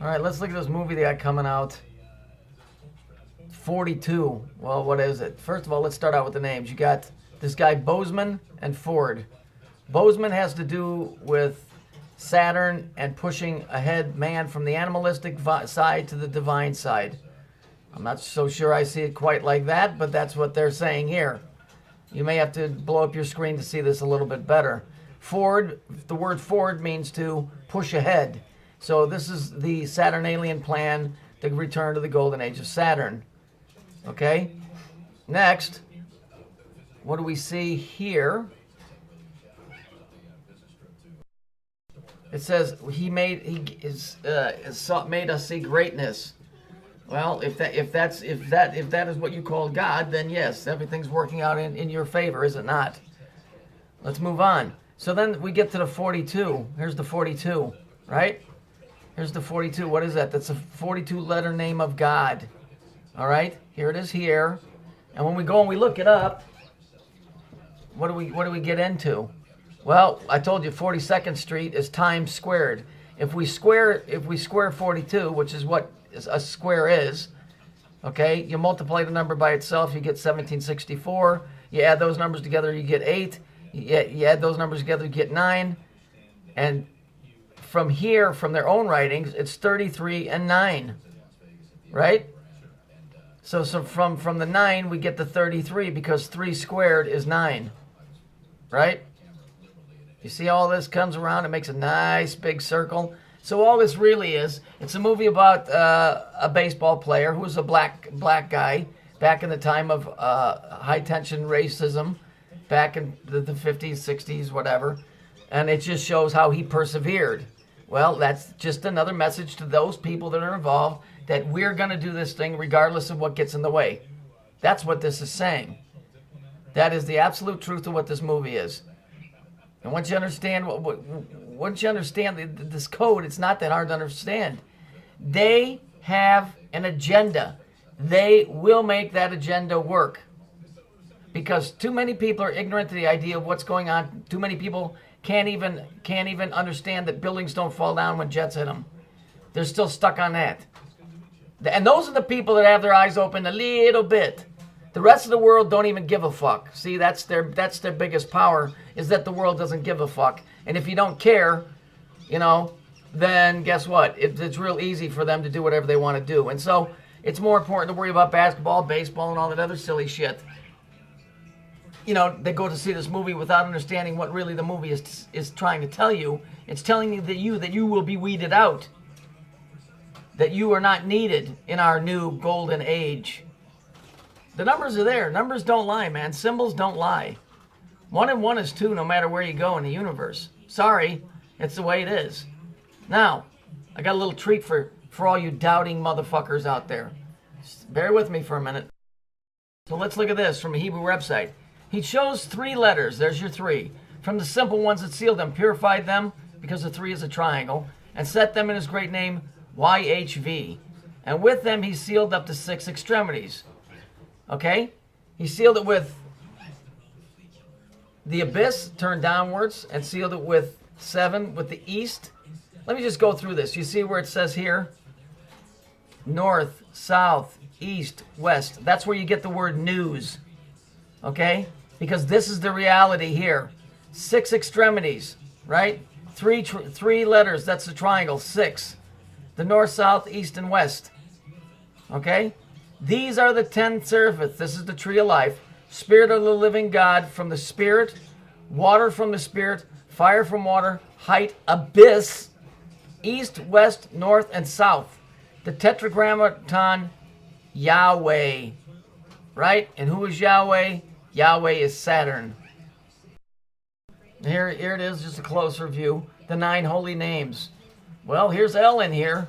All right, let's look at this movie they got coming out. 42. Well, what is it? First of all, let's start out with the names. You got this guy Bozeman and Ford. Bozeman has to do with Saturn and pushing ahead man from the animalistic side to the divine side. I'm not so sure I see it quite like that, but that's what they're saying here. You may have to blow up your screen to see this a little bit better. Ford, the word Ford means to push ahead. So this is the Saturn alien plan to return to the golden age of Saturn. Okay? Next, what do we see here? It says made us see greatness. Well, if that is what you call God, then yes, everything's working out in your favor, is it not? Let's move on. So then we get to the 42. Here's the 42, right? Here's the 42. What is that? That's a 42-letter name of God. All right? Here it is here. And when we go and we look it up, what do we get into? Well, I told you 42nd Street is times squared. If we square 42, which is what a square is, okay, you multiply the number by itself, you get 1764. You add those numbers together, you get 8. You add those numbers together, you get 9. And from here, from their own writings, it's 33 and 9, right? So from the 9, we get the 33 because 3 squared is 9, right? You see all this comes around, it makes a nice big circle. So all this really is, it's a movie about a baseball player who was a black guy back in the time of high-tension racism, back in the 50s, 60s, whatever. And it just shows how he persevered. Well, that's just another message to those people that are involved that we're going to do this thing regardless of what gets in the way. That's what this is saying. That is the absolute truth of what this movie is. And once you understand this code, it's not that hard to understand. They have an agenda. They will make that agenda work. Because too many people are ignorant to the idea of what's going on. Too many people can't even understand that buildings don't fall down when jets hit them. They're still stuck on that. And those are the people that have their eyes open a little bit. The rest of the world don't even give a fuck. See, that's their biggest power, is that the world doesn't give a fuck. And if you don't care, then guess what? It's real easy for them to do whatever they want to do. And so it's more important to worry about basketball, baseball, and all that other silly shit. They go to see this movie without understanding what really the movie is trying to tell you. It's telling you that you will be weeded out. That you are not needed in our new golden age. The numbers are there. Numbers don't lie, man. Symbols don't lie. 1 and 1 is 2 no matter where you go in the universe. Sorry, it's the way it is. Now, I got a little treat for all you doubting motherfuckers out there. Just bear with me for a minute. So let's look at this from a Hebrew website. He chose 3 letters. There's your 3. From the simple ones that sealed them, purified them, because the 3 is a triangle, and set them in his great name, YHV. And with them he sealed up to 6 extremities. Okay? He sealed it with the abyss turned downwards and sealed it with 7 with the east. Let me just go through this. You see where it says here? North, south, east, west. That's where you get the word news. Okay? Because this is the reality here. 6 extremities, right? 3 letters, that's the triangle, 6. The north, south, east, and west. Okay? These are the 10 seraphim. This is the tree of life. Spirit of the living God from the Spirit, water from the Spirit, fire from water, height, abyss, east, west, north, and south. The tetragrammaton, Yahweh. Right? And who is Yahweh? Yahweh is Saturn. Here it is, just a closer view. The 9 holy names. Well, here's El in here.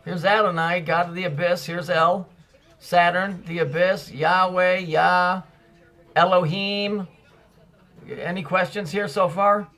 Here's Adonai, God of the abyss. Here's El. Saturn, the abyss. Yahweh, Yah. Elohim. Any questions here so far?